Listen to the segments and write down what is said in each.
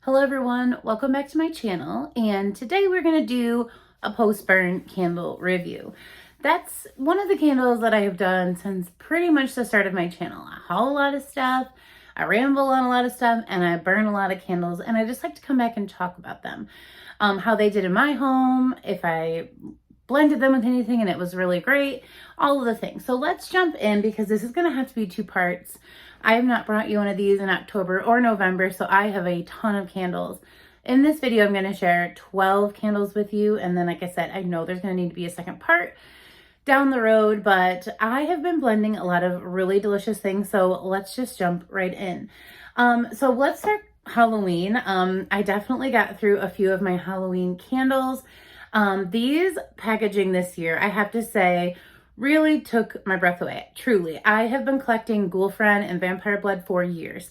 Hello everyone, welcome back to my channel, and today we're going to do a post-burn candle review. That's one of the candles that I have done since pretty much the start of my channel. I haul a lot of stuff, I ramble on a lot of stuff, and I burn a lot of candles, and I just like to come back and talk about them. How they did in my home, if I blended them with anything and it was really great, all of the things. So let's jump in because this is going to have to be two parts. I have not brought you one of these in October or November, so I have a ton of candles. In this video, I'm going to share 12 candles with you, and then like I said, I know there's going to need to be a second part down the road, but I have been blending a lot of really delicious things, so let's just jump right in. So let's start Halloween. I definitely got through a few of my Halloween candles. These packaging this year, I have to say, really took my breath away. Truly. I have been collecting Ghoulfriend and Vampire Blood for years,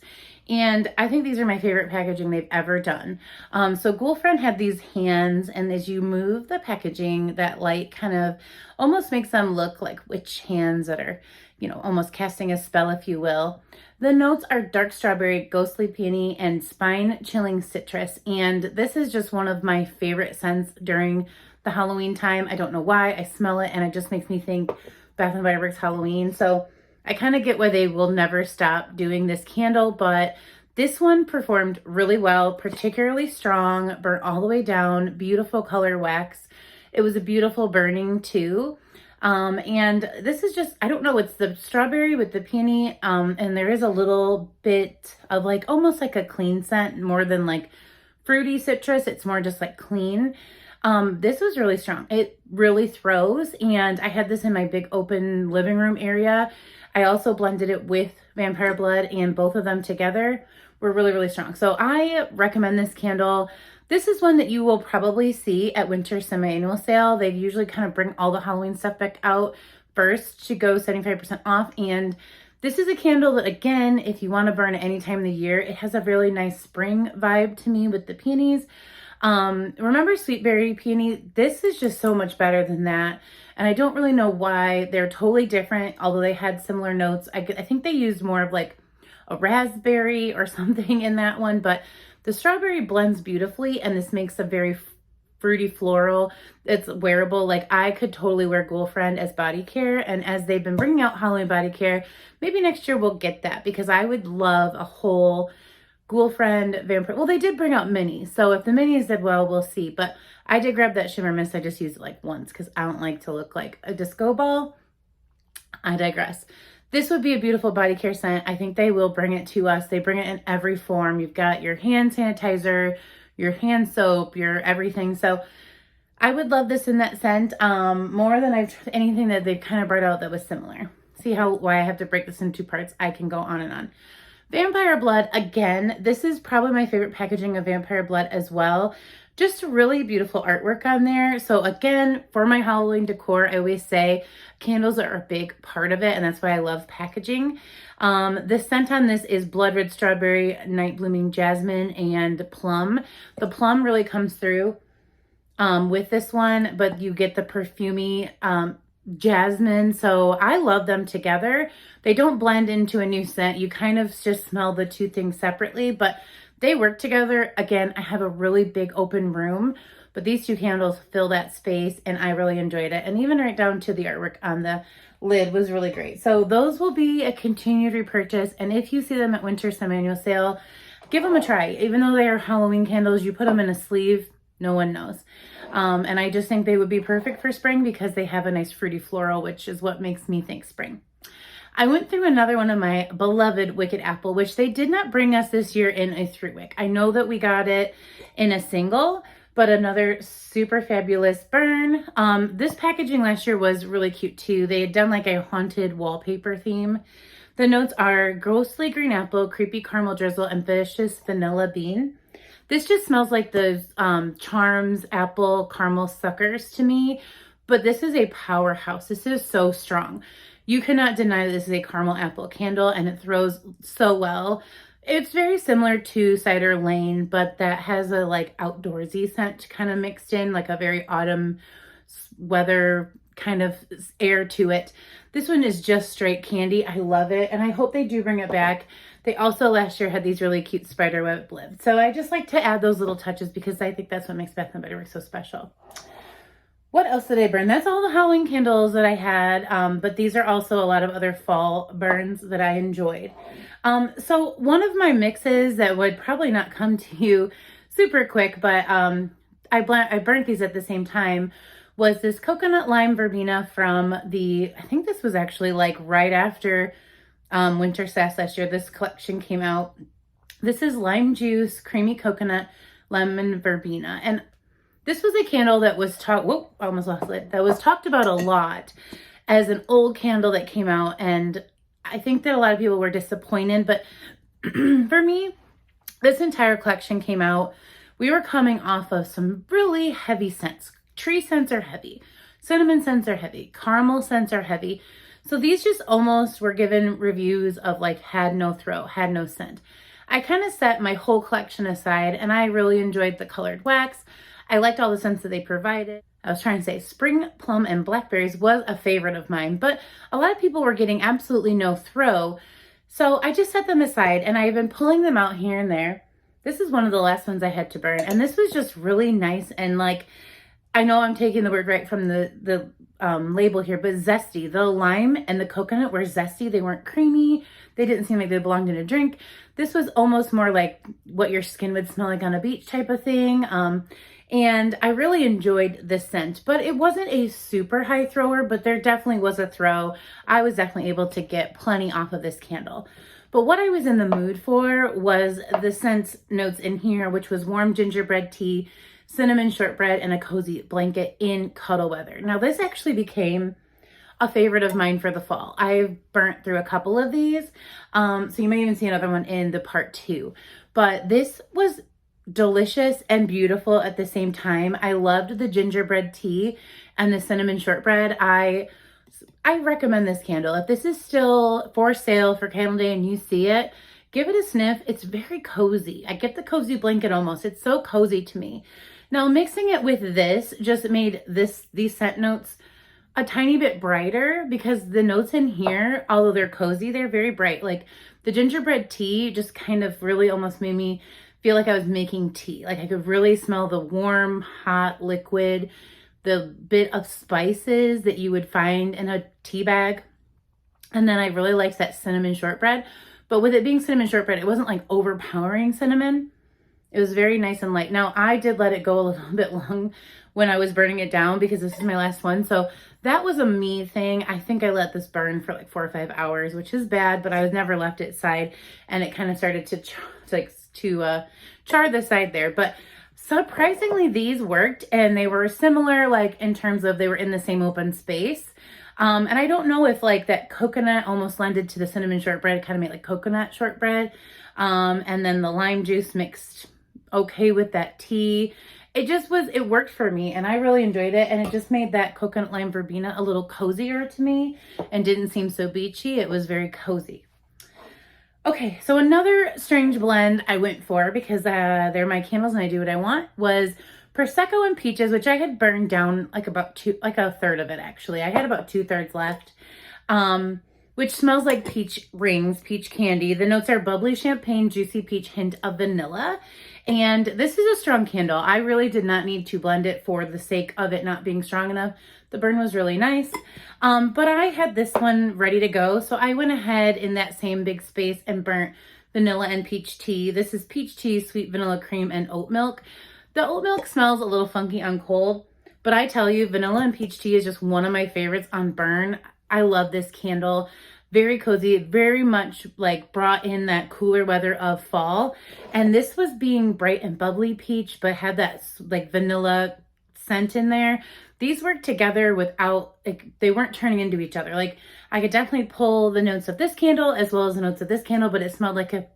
and I think these are my favorite packaging they've ever done. So Ghoulfriend had these hands, and as you move the packaging, that light kind of almost makes them look like witch hands that are, almost casting a spell, if you will. The notes are dark strawberry, ghostly peony, and spine-chilling citrus, and this is just one of my favorite scents during the Halloween time. I don't know why. I smell it and it just makes me think Bath and Body Works Halloween. So I kind of get why they will never stop doing this candle, but this one performed really well, particularly strong, burnt all the way down, beautiful color wax. It was a beautiful burning too. And this is just, I don't know, it's the strawberry with the peony, and there is a little bit of like, almost like a clean scent, more than like fruity citrus. It's more just like clean. This was really strong. It really throws, and I had this in my big open living room area. I also blended it with Vampire Blood, and both of them together were really, really strong. So I recommend this candle. This is one that you will probably see at winter semi-annual sale. They usually kind of bring all the Halloween stuff back out first to go 75% off. And this is a candle that, again, if you want to burn at any time of the year, it has a really nice spring vibe to me with the peonies. Remember Sweet Berry Peony? This is just so much better than that. And I don't really know why. They're totally different, although they had similar notes. I think they used more of like a raspberry or something in that one, but the strawberry blends beautifully, and this makes a very fruity floral. It's wearable. Like, I could totally wear Ghoulfriend as body care, and as they've been bringing out Halloween body care, maybe next year we'll get that, because I would love a whole Ghoulfriend Vampire. Well, they did bring out minis, so if the minis did well, we'll see. But I did grab that shimmer mist. I just used it like once because I don't like to look like a disco ball. I digress. This would be a beautiful body care scent. I think they will bring it to us. They bring it in every form. You've got your hand sanitizer, your hand soap, your everything. So I would love this in that scent more than anything that they've kind of brought out that was similar. See why I have to break this into two parts? I can go on and on. Vampire Blood, again, this is probably my favorite packaging of Vampire Blood as well. Just really beautiful artwork on there. So again, for my Halloween decor, I always say candles are a big part of it, and that's why I love packaging. The scent on this is Blood Red Strawberry, Night Blooming Jasmine, and Plum. The plum really comes through with this one, but you get the perfumey jasmine. So I love them together. They don't blend into a new scent. You kind of just smell the two things separately, but they work together. Again, I have a really big open room, but these two candles fill that space, and I really enjoyed it. And even right down to the artwork on the lid was really great. So those will be a continued repurchase. And if you see them at winter semi-annual sale, give them a try. Even though they are Halloween candles, you put them in a sleeve, no one knows. And I just think they would be perfect for spring because they have a nice fruity floral, which is what makes me think spring. I went through another one of my beloved Wicked Apple, which they did not bring us this year in a 3-wick. I know that we got it in a single, but another super fabulous burn. This packaging last year was really cute too. They had done like a haunted wallpaper theme. The notes are ghostly green apple, creepy caramel drizzle, and vicious vanilla bean. This just smells like those Charms apple caramel suckers to me, but this is a powerhouse. This is so strong. You cannot deny that this is a caramel apple candle, and it throws so well. It's very similar to Cider Lane, but that has a like outdoorsy scent kind of mixed in, like a very autumn weather kind of air to it. This one is just straight candy. I love it, and I hope they do bring it back. They also last year had these really cute spider web lids. So I just like to add those little touches because I think that's what makes Bath & Body Works so special. What else did I burn? That's all the Halloween candles that I had, but these are also a lot of other fall burns that I enjoyed. So one of my mixes that would probably not come to you super quick, but I burnt these at the same time, was this coconut lime verbena from I think this was actually like right after Winter Sass last year. This collection came out. This is lime juice, creamy coconut, lemon verbena. And this was a candle that was almost lost it. That was talked about a lot as an old candle that came out. And I think that a lot of people were disappointed. But for me, this entire collection came out. We were coming off of some really heavy scents. Tree scents are heavy. Cinnamon scents are heavy. Caramel scents are heavy. So these just almost were given reviews of like had no throw, had no scent. I kind of set my whole collection aside and I really enjoyed the colored wax. I liked all the scents that they provided. I was trying to say spring, plum, and blackberries was a favorite of mine, but a lot of people were getting absolutely no throw. So I just set them aside and I've been pulling them out here and there. This is one of the last ones I had to burn. And this was just really nice. And like, I know I'm taking the word right from the label here, but zesty. The lime and the coconut were zesty. They weren't creamy. They didn't seem like they belonged in a drink. This was almost more like what your skin would smell like on a beach type of thing. And I really enjoyed this scent, but it wasn't a super high thrower, but there definitely was a throw. I was definitely able to get plenty off of this candle. But what I was in the mood for was the scent notes in here, which was warm gingerbread tea, cinnamon shortbread, and a cozy blanket in cuddle weather. Now this actually became a favorite of mine for the fall. I've burnt through a couple of these. So you may even see another one in the part 2, but this was delicious and beautiful at the same time. I loved the gingerbread tea and the cinnamon shortbread. I recommend this candle. If this is still for sale for Candle Day and you see it, give it a sniff. It's very cozy. I get the cozy blanket almost. It's so cozy to me. Now mixing it with this just made these scent notes a tiny bit brighter because the notes in here, although they're cozy, they're very bright. Like the gingerbread tea just kind of really almost made me feel like I was making tea. Like I could really smell the warm, hot liquid, the bit of spices that you would find in a tea bag. And then I really liked that cinnamon shortbread. But with it being cinnamon shortbread, it wasn't like overpowering cinnamon. It was very nice and light. Now, I did let it go a little bit long when I was burning it down because this is my last one. So that was a me thing. I think I let this burn for like 4 or 5 hours, which is bad, but I was never left it side. And it kind of started to char the side there. But surprisingly, these worked and they were similar, like in terms of they were in the same open space. And I don't know if like that coconut almost lended to the cinnamon shortbread, kind of made like coconut shortbread. And then the lime juice mixed okay with that tea. It worked for me and I really enjoyed it. And it just made that coconut lime verbena a little cozier to me and didn't seem so beachy. It was very cozy. Okay, so another strange blend I went for because they're my candles and I do what I want was Prosecco and Peaches, which I had burned down like a third of it actually. I had about 2/3 left, which smells like peach rings, peach candy. The notes are bubbly champagne, juicy peach, hint of vanilla. And this is a strong candle. I really did not need to blend it for the sake of it not being strong enough. The burn was really nice. But I had this one ready to go. So I went ahead in that same big space and burnt vanilla and peach tea. This is peach tea, sweet vanilla cream, and oat milk. The oat milk smells a little funky on cold, but I tell you, vanilla and peach tea is just one of my favorites on burn. I love this candle. Very cozy, very much like brought in that cooler weather of fall. And this was being bright and bubbly peach, but had that like vanilla scent in there. These work together without, like, they weren't turning into each other. Like I could definitely pull the notes of this candle as well as the notes of this candle, but it smelled like a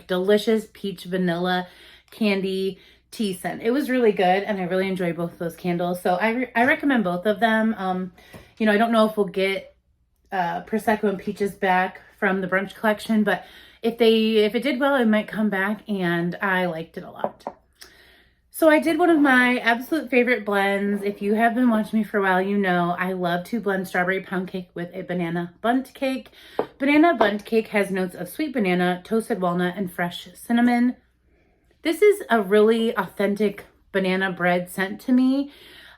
delicious peach vanilla candy tea scent. It was really good and I really enjoyed both of those candles. So I recommend both of them. You know, I don't know if we'll get Prosecco and Peaches back from the brunch collection, but if it did well, it might come back and I liked it a lot. So I did one of my absolute favorite blends. If you have been watching me for a while, you know I love to blend strawberry pound cake with a banana bundt cake. Banana bundt cake has notes of sweet banana, toasted walnut, and fresh cinnamon. This is a really authentic banana bread scent to me.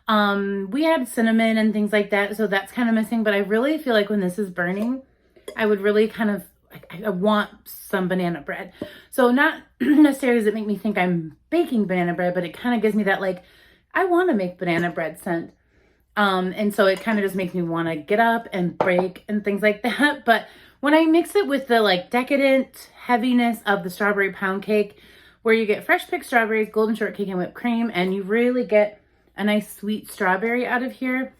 We had cinnamon and things like that, so that's kind of missing, but I really feel like when this is burning, I would really kind of, I want some banana bread. So not necessarily does it make me think I'm baking banana bread, but it kind of gives me that like, I want to make banana bread scent. And so it kind of just makes me want to get up and break and things like that. But when I mix it with the like decadent heaviness of the strawberry pound cake, where you get fresh picked strawberries, golden shortcake, and whipped cream, and you really get a nice sweet strawberry out of here.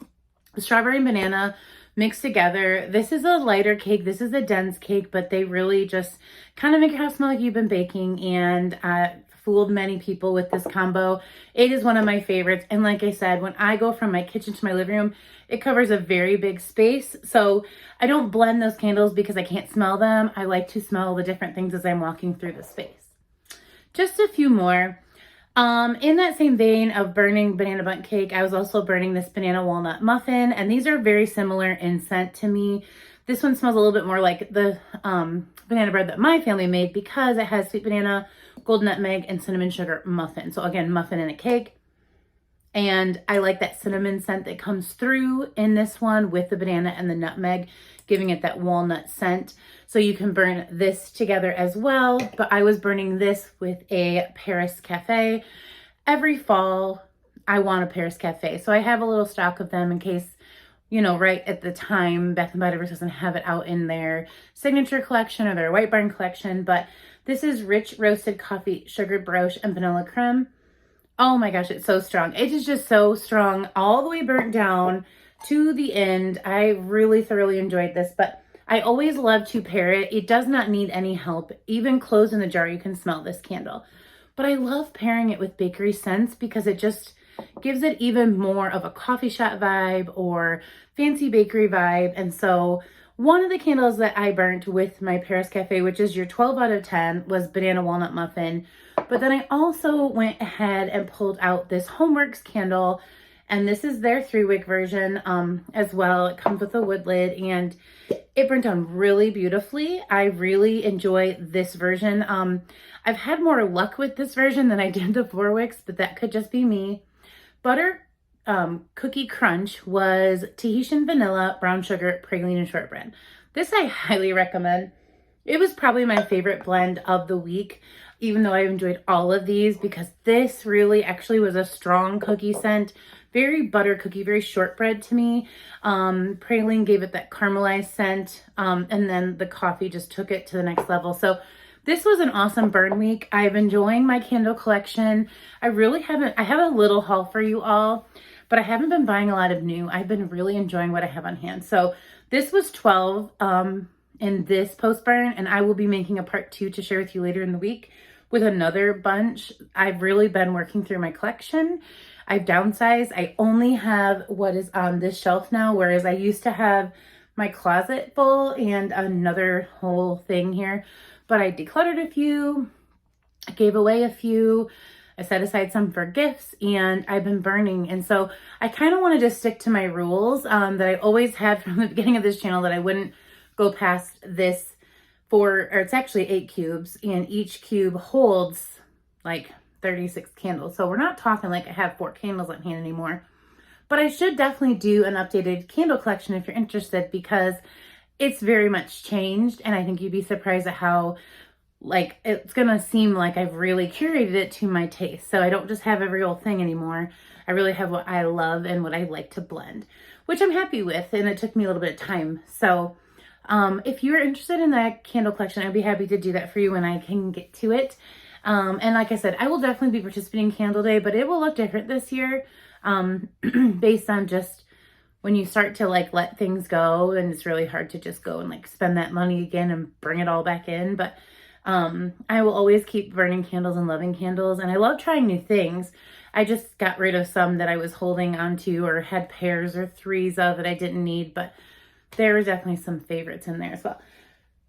The strawberry and banana mixed together. This is a lighter cake. This is a dense cake, but they really just kind of make your house smell like you've been baking, and fooled many people with this combo. It is one of my favorites. And like I said, when I go from my kitchen to my living room, it covers a very big space. So I don't blend those candles because I can't smell them. I like to smell the different things as I'm walking through the space. Just a few more. In that same vein of burning banana bundt cake, I was also burning this banana walnut muffin, and these are very similar in scent to me. This one smells a little bit more like the banana bread that my family made because it has sweet banana, gold nutmeg, and cinnamon sugar muffin. So again, muffin in a cake. And I like that cinnamon scent that comes through in this one with the banana and the nutmeg, giving it that walnut scent. So you can burn this together as well. But I was burning this with a Paris Cafe. Every fall, I want a Paris Cafe. So I have a little stock of them in case, you know, right at the time, Bath & Body Works doesn't have it out in their signature collection or their white barn collection. But this is rich roasted coffee, sugared brioche, and vanilla creme. Oh my gosh, it's so strong. It is just so strong, all the way burnt down to the end. I really thoroughly enjoyed this, but I always love to pair it. It does not need any help. Even closed in the jar, you can smell this candle. But I love pairing it with bakery scents because it just gives it even more of a coffee shop vibe or fancy bakery vibe. And so one of the candles that I burnt with my Paris Cafe, which is your 12 out of 10, was banana walnut muffin. But then I also went ahead and pulled out this Homeworks candle, and this is their 3-wick version as well. It comes with a wood lid, and it burnt down really beautifully. I really enjoy this version. I've had more luck with this version than I did the 4 wicks, but that could just be me. Butter Cookie Crunch was Tahitian vanilla, brown sugar, praline, and shortbread. This I highly recommend. It was probably my favorite blend of the week, even though I enjoyed all of these, because this really actually was a strong cookie scent. Very butter cookie, very shortbread to me. Praline gave it that caramelized scent, and then the coffee just took it to the next level. So this was an awesome burn week. I've enjoying my candle collection. I have a little haul for you all, but I haven't been buying a lot of new. I've been really enjoying what I have on hand. So this was 12 in this post burn, and I will be making a part 2 to share with you later in the week with another bunch. I've really been working through my collection. I've downsized. I only have what is on this shelf now, whereas I used to have my closet full and another whole thing here. But I decluttered a few, I gave away a few, I set aside some for gifts, and I've been burning. And so I kind of wanted to stick to my rules that I always had from the beginning of this channel, that I wouldn't go past this it's actually 8 cubes, and each cube holds like 36 candles. So we're not talking like I have 4 candles on hand anymore. But I should definitely do an updated candle collection if you're interested, because it's very much changed, and I think you'd be surprised at how like it's gonna seem like I've really curated it to my taste. So I don't just have every old thing anymore. I really have what I love and what I like to blend, which I'm happy with, and it took me a little bit of time. So if you're interested in that candle collection, I'd be happy to do that for you when I can get to it. And like I said, I will definitely be participating in Candle Day, but it will look different this year based on just when you start to like let things go, and it's really hard to just go and like spend that money again and bring it all back in. But I will always keep burning candles and loving candles, and I love trying new things. I just got rid of some that I was holding onto or had pairs or 3s of that I didn't need, but there are definitely some favorites in there as well.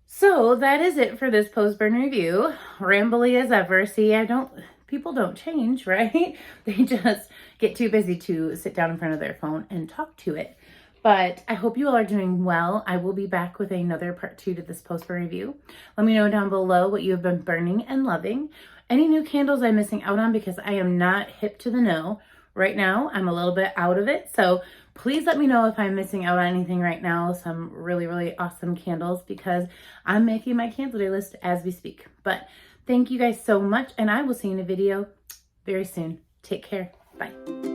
So that is it for this post burn review. Rambly as ever. See, I don't people don't change, right? They just get too busy to sit down in front of their phone and talk to it. But I hope you all are doing well. I will be back with another part 2 to this post-burn review. Let me know down below what you have been burning and loving. Any new candles I'm missing out on, because I am not hip to the know. Right now, I'm a little bit out of it. So please let me know if I'm missing out on anything right now. Some really, really awesome candles, because I'm making my candle day list as we speak. But thank you guys so much, and I will see you in a video very soon. Take care. Bye.